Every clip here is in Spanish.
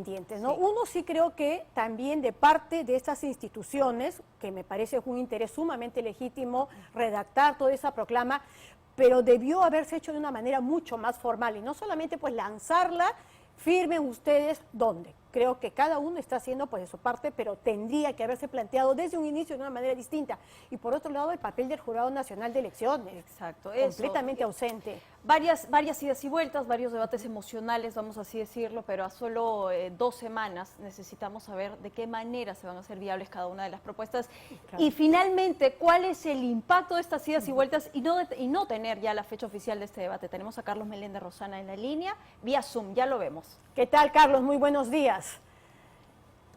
independientes, ¿no? Sí. Uno sí creo que también de parte de estas instituciones, que me parece un interés sumamente legítimo redactar toda esa proclama, pero debió haberse hecho de una manera mucho más formal y no solamente pues lanzarla, firmen ustedes dónde. Creo que cada uno está haciendo pues de su parte, pero tendría que haberse planteado desde un inicio de una manera distinta. Y por otro lado, el papel del Jurado Nacional de Elecciones, Exacto, eso. completamente ausente. Varias idas y vueltas, varios debates emocionales, vamos así decirlo, pero a solo 2 semanas necesitamos saber de qué manera se van a hacer viables cada una de las propuestas. Claro. Y finalmente, ¿cuál es el impacto de estas idas y vueltas y no tener ya la fecha oficial de este debate? Tenemos a Carlos Meléndez Rosana en la línea, vía Zoom, ya lo vemos. ¿Qué tal, Carlos? Muy buenos días.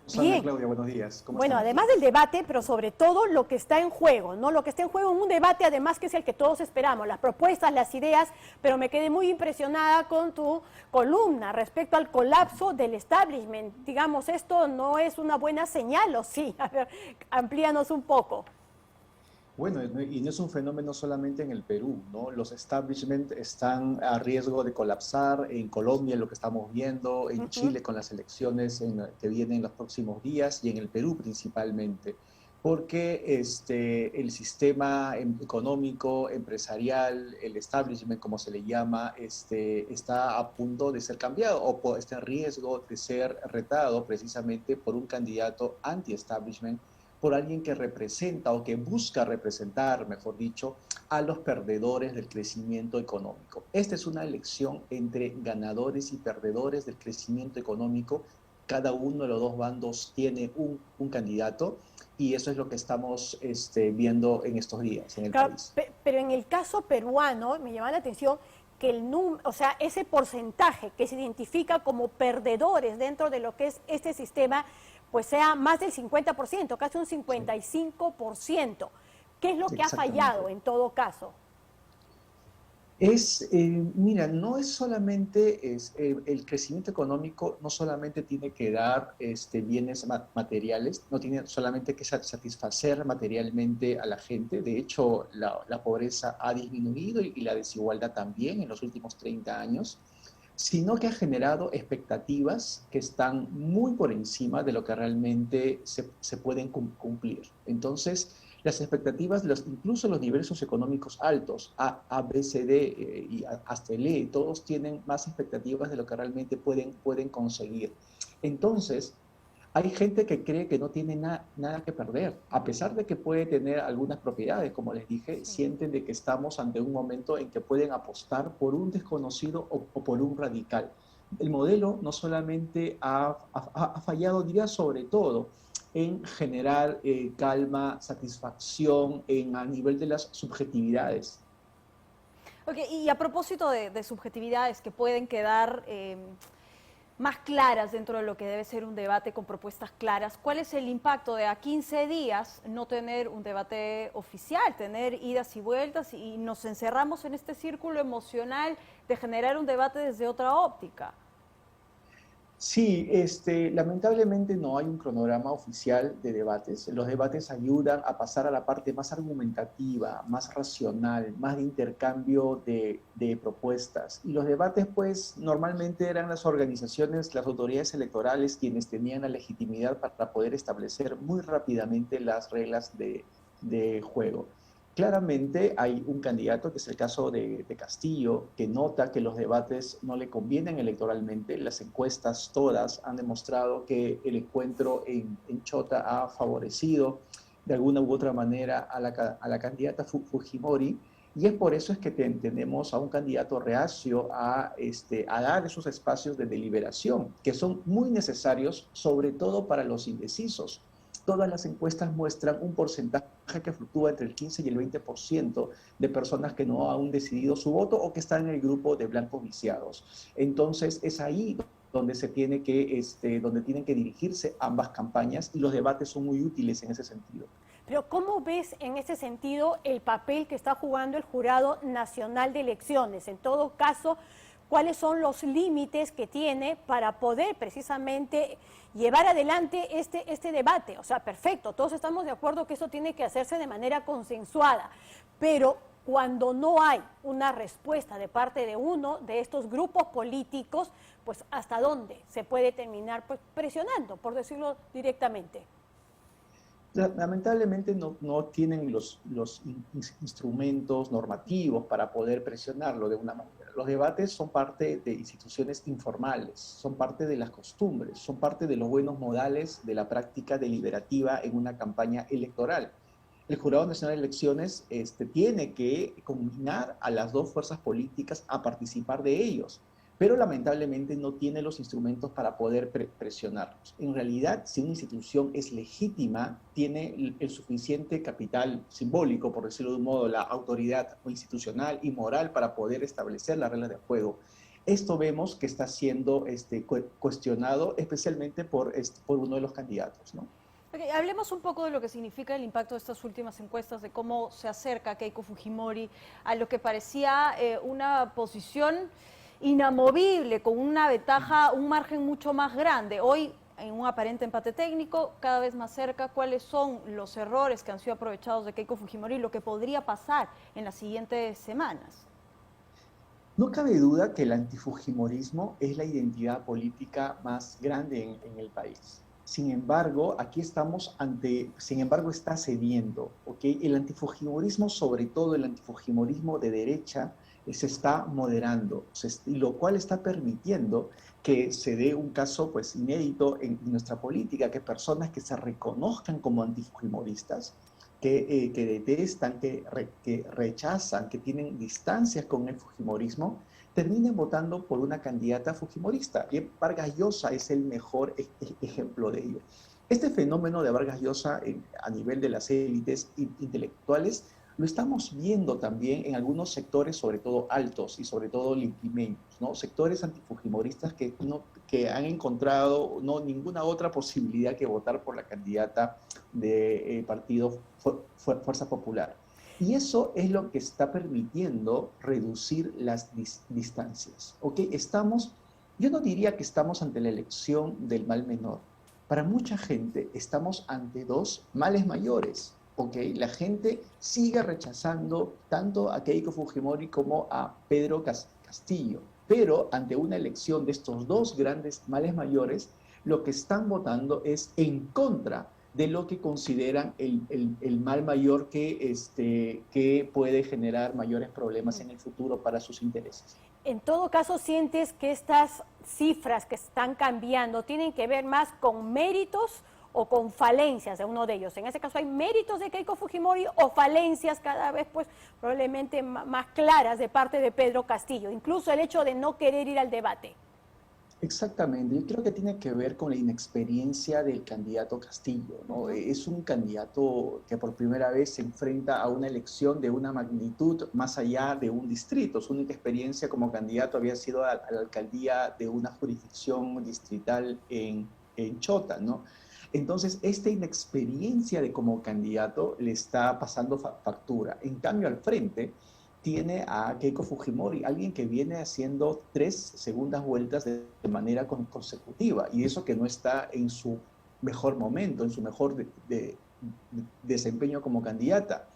Susana, Claudia, buenos días. ¿Cómo Bueno, están? además del debate, pero sobre todo lo que está en juego, ¿no? Lo que está en juego en un debate, además, que es el que todos esperamos, las propuestas, las ideas, pero me quedé muy impresionada con tu columna respecto al colapso del establishment. Digamos, esto no es una buena señal, ¿o sí? A ver, amplíanos un poco. Bueno, y no es un fenómeno solamente en el Perú, ¿no? Los establishment están a riesgo de colapsar en Colombia, lo que estamos viendo, en Chile con las elecciones que vienen en los próximos días y en el Perú principalmente, porque el sistema económico, empresarial, el establishment, como se le llama, está a punto de ser cambiado o está en riesgo de ser retado precisamente por un candidato anti-establishment, por alguien que representa o que busca representar, mejor dicho, a los perdedores del crecimiento económico. Esta es una elección entre ganadores y perdedores del crecimiento económico. Cada uno de los dos bandos tiene un candidato y eso es lo que estamos viendo en estos días en el país. Pero en el caso peruano, me llama la atención que ese porcentaje que se identifica como perdedores dentro de lo que es este sistema, pues sea más del 50%, casi un 55%. ¿Qué es lo que ha fallado en todo caso? Mira, no es solamente, el crecimiento económico no solamente tiene que dar bienes materiales, no tiene solamente que satisfacer materialmente a la gente. De hecho, la pobreza ha disminuido y la desigualdad también en los últimos 30 años, sino que ha generado expectativas que están muy por encima de lo que realmente se pueden cumplir. Entonces, las expectativas, incluso los niveles socioeconómicos altos, A, B, C, D y hasta el E, todos tienen más expectativas de lo que realmente pueden conseguir. Entonces, hay gente que cree que no tiene nada que perder, a pesar de que puede tener algunas propiedades, como les dije, sienten de que estamos ante un momento en que pueden apostar por un desconocido o por un radical. El modelo no solamente ha fallado, diría sobre todo, en generar calma, satisfacción a nivel de las subjetividades. Ok, y a propósito de subjetividades que pueden quedar más claras dentro de lo que debe ser un debate con propuestas claras, ¿cuál es el impacto de a 15 días no tener un debate oficial, tener idas y vueltas y nos encerramos en este círculo emocional de generar un debate desde otra óptica? Sí, lamentablemente no hay un cronograma oficial de debates. Los debates ayudan a pasar a la parte más argumentativa, más racional, más de intercambio de propuestas. Y los debates, pues, normalmente eran las organizaciones, las autoridades electorales quienes tenían la legitimidad para poder establecer muy rápidamente las reglas de juego. Claramente hay un candidato, que es el caso de Castillo, que nota que los debates no le convienen electoralmente. Las encuestas todas han demostrado que el encuentro en Chota ha favorecido de alguna u otra manera a la candidata Fujimori, y es por eso es que tenemos a un candidato reacio a dar esos espacios de deliberación, que son muy necesarios, sobre todo para los indecisos. Todas las encuestas muestran un porcentaje que fluctúa entre el 15 y el 20% de personas que no han decidido su voto o que están en el grupo de blancos viciados. Entonces, es ahí donde donde tienen que dirigirse ambas campañas, y los debates son muy útiles en ese sentido. Pero ¿cómo ves en ese sentido el papel que está jugando el Jurado Nacional de Elecciones? En todo caso, ¿cuáles son los límites que tiene para poder precisamente llevar adelante este debate? O sea, perfecto, todos estamos de acuerdo que eso tiene que hacerse de manera consensuada, pero cuando no hay una respuesta de parte de uno de estos grupos políticos, pues hasta dónde se puede terminar pues, presionando, por decirlo directamente. Lamentablemente no tienen los instrumentos normativos para poder presionarlo de una manera. Los debates son parte de instituciones informales, son parte de las costumbres, son parte de los buenos modales de la práctica deliberativa en una campaña electoral. El Jurado Nacional de Elecciones tiene que combinar a las dos fuerzas políticas a participar de ellos, pero lamentablemente no tiene los instrumentos para poder presionarlos. En realidad, si una institución es legítima, tiene el suficiente capital simbólico, por decirlo de un modo, la autoridad institucional y moral para poder establecer las reglas de juego. Esto vemos que está siendo cuestionado especialmente por uno de los candidatos, ¿no? Okay, hablemos un poco de lo que significa el impacto de estas últimas encuestas, de cómo se acerca Keiko Fujimori a lo que parecía una posición inamovible, con una ventaja, un margen mucho más grande. Hoy, en un aparente empate técnico, cada vez más cerca, ¿cuáles son los errores que han sido aprovechados de Keiko Fujimori y lo que podría pasar en las siguientes semanas? No cabe duda que el antifujimorismo es la identidad política más grande en el país. Sin embargo, está cediendo, ¿ok? El antifujimorismo, sobre todo el antifujimorismo de derecha, se está moderando, lo cual está permitiendo que se dé un caso pues inédito en nuestra política, que personas que se reconozcan como antifujimoristas, que detestan, que rechazan, que tienen distancias con el fujimorismo, terminen votando por una candidata fujimorista. Y Vargas Llosa es el mejor ejemplo de ello. Este fenómeno de Vargas Llosa a nivel de las élites intelectuales lo estamos viendo también en algunos sectores, sobre todo altos y sobre todo limeños, ¿no? Sectores antifujimoristas que han encontrado ninguna otra posibilidad que votar por la candidata del partido Fuerza Popular. Y eso es lo que está permitiendo reducir las distancias. ¿Okay? Yo no diría que estamos ante la elección del mal menor. Para mucha gente estamos ante dos males mayores. ¿Okay? La gente sigue rechazando tanto a Keiko Fujimori como a Pedro Castillo. Pero ante una elección de estos dos grandes males mayores, lo que están votando es en contra de lo que consideran el mal mayor que puede generar mayores problemas en el futuro para sus intereses. En todo caso, ¿sientes que estas cifras que están cambiando tienen que ver más con méritos o con falencias de uno de ellos? En ese caso, ¿hay méritos de Keiko Fujimori o falencias cada vez pues probablemente más claras de parte de Pedro Castillo? Incluso el hecho de no querer ir al debate. Exactamente, yo creo que tiene que ver con la inexperiencia del candidato Castillo, ¿no? Es un candidato que por primera vez se enfrenta a una elección de una magnitud más allá de un distrito. Su única experiencia como candidato había sido a la alcaldía de una jurisdicción distrital en Chota, ¿no? Entonces, esta inexperiencia de como candidato le está pasando factura. En cambio, al frente tiene a Keiko Fujimori, alguien que viene haciendo 3 segundas vueltas de manera consecutiva, y eso que no está en su mejor momento, en su mejor desempeño como candidata.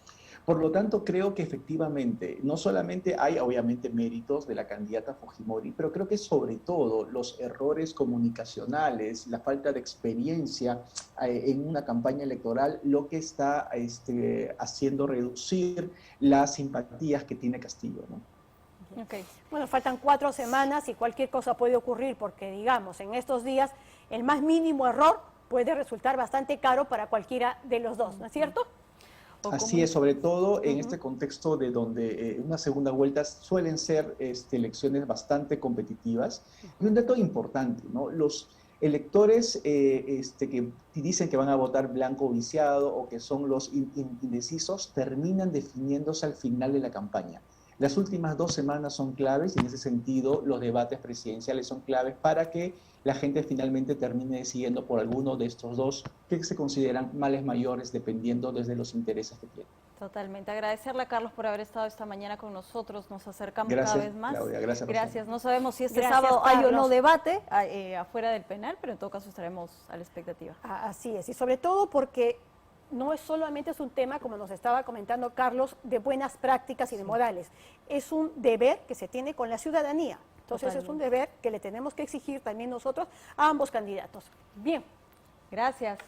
Por lo tanto, creo que efectivamente, no solamente hay obviamente méritos de la candidata Fujimori, pero creo que sobre todo los errores comunicacionales, la falta de experiencia en una campaña electoral, lo que está haciendo reducir las simpatías que tiene Castillo, ¿no? Okay. Bueno, faltan 4 semanas y cualquier cosa puede ocurrir porque, digamos, en estos días el más mínimo error puede resultar bastante caro para cualquiera de los dos, ¿no es cierto? Así es, sobre todo en este contexto de donde una segunda vuelta suelen ser elecciones bastante competitivas. Y un dato importante, ¿no? Los electores que dicen que van a votar blanco o viciado o que son los indecisos terminan definiéndose al final de la campaña. Las últimas 2 semanas son claves y en ese sentido los debates presidenciales son claves para que la gente finalmente termine decidiendo por alguno de estos dos que se consideran males mayores dependiendo desde los intereses que tienen. Totalmente. Agradecerle a Carlos por haber estado esta mañana con nosotros. Nos acercamos Gracias, cada vez más. Claudia, gracias. No sabemos si este Gracias, sábado hay o no Carlos. debate afuera del penal, pero en todo caso estaremos a la expectativa. Así es, y sobre todo porque no es solamente es un tema, como nos estaba comentando Carlos, de buenas prácticas y de morales. Es un deber que se tiene con la ciudadanía. Entonces es un deber que le tenemos que exigir también nosotros a ambos candidatos. Bien. Gracias.